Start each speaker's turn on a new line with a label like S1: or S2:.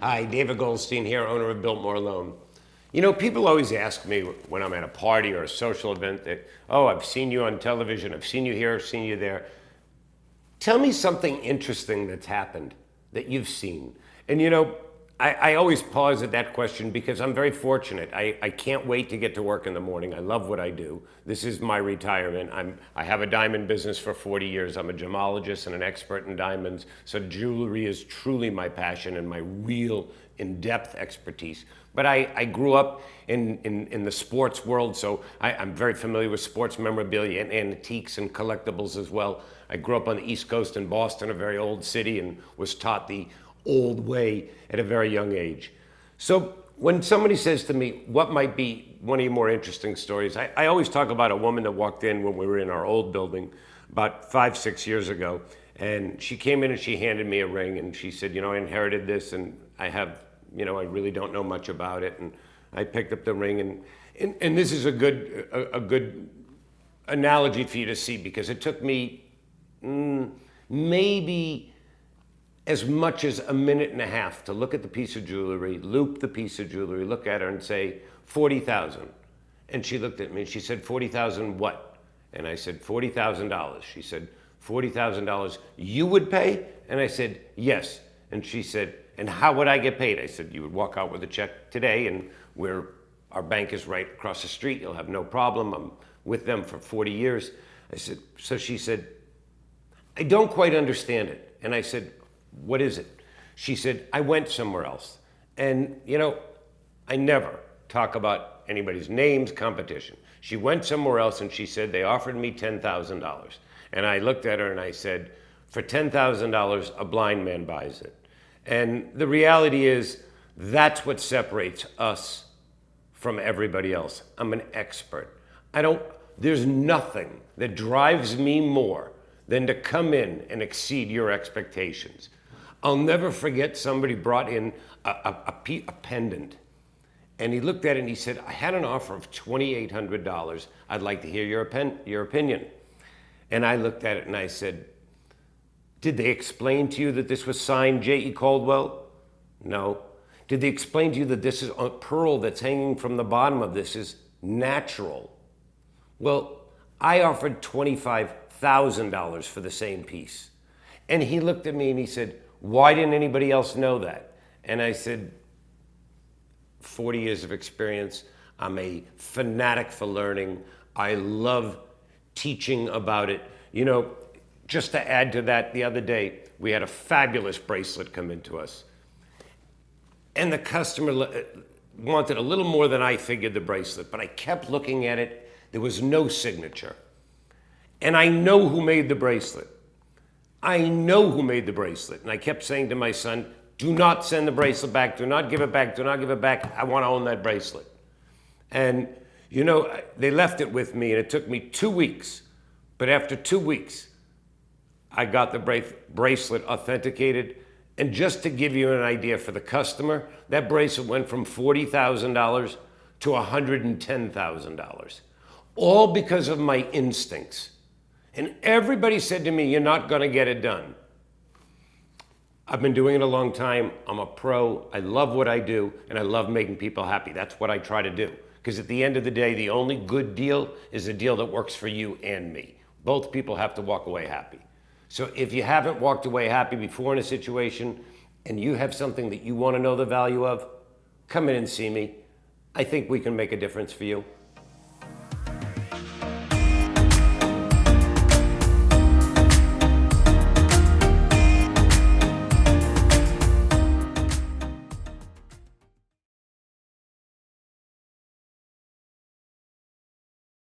S1: Hi, David Goldstein here, owner of Biltmore Loan. You know, people always ask me when I'm at a party or a social event that, oh, I've seen you on television, I've seen you here, I've seen you there. Tell me something interesting that's happened that you've seen. And you know, I always pause at that question because I'm very fortunate. I can't wait to get to work in the morning. I love what I do. This is my retirement. I have a diamond business for 40 years. I'm a gemologist and an expert in diamonds. So jewelry is truly my passion and my real in-depth expertise. But I grew up in the sports world, so I'm very familiar with sports memorabilia and antiques and collectibles as well. I grew up on the East Coast in Boston, a very old city, and was taught the old way at a very young age. So when somebody says to me, what might be one of your more interesting stories, I always talk about a woman that walked in when we were in our old building about 5-6 years ago. And she came in and she handed me a ring and she said, you know, I inherited this and I have, you know, I really don't know much about it. And I picked up the ring and this is a good analogy for you to see because it took me maybe as much as a minute and a half to look at the piece of jewelry, loop the piece of jewelry, look at her and say, 40,000. And she looked at me and she said, 40,000 what? And I said, $40,000. She said, $40,000 you would pay? And I said, yes. And she said, and how would I get paid? I said, you would walk out with a check today and our bank is right across the street. You'll have no problem. I'm with them for 40 years. I said, so she said, I don't quite understand it. And I said, what is it? She said, I went somewhere else. And you know, I never talk about anybody's names, competition. She went somewhere else and she said, they offered me $10,000. And I looked at her and I said, for $10,000, a blind man buys it. And the reality is, that's what separates us from everybody else. I'm an expert. There's nothing that drives me more than to come in and exceed your expectations. I'll never forget somebody brought in a pendant. And he looked at it and he said, I had an offer of $2,800. I'd like to hear your opinion. And I looked at it and I said, did they explain to you that this was signed J.E. Caldwell? No. Did they explain to you that this is a pearl that's hanging from the bottom of this is natural? Well, I offered $25,000 for the same piece. And he looked at me and he said, why didn't anybody else know that? And I said, 40 years of experience. I'm a fanatic for learning. I love teaching about it. You know, just to add to that, the other day, we had a fabulous bracelet come into us. And the customer wanted a little more than I figured the bracelet, but I kept looking at it. There was no signature. And I know who made the bracelet. I know who made the bracelet. And I kept saying to my son, do not send the bracelet back. Do not give it back. Do not give it back. I want to own that bracelet. And, you know, they left it with me and it took me 2 weeks. But after 2 weeks, I got the bracelet authenticated. And just to give you an idea for the customer, that bracelet went from $40,000 to $110,000. All because of my instincts. And everybody said to me, you're not going to get it done. I've been doing it a long time. I'm a pro. I love what I do, and I love making people happy. That's what I try to do. Because at the end of the day, the only good deal is a deal that works for you and me. Both people have to walk away happy. So if you haven't walked away happy before in a situation, and you have something that you want to know the value of, come in and see me. I think we can make a difference for you.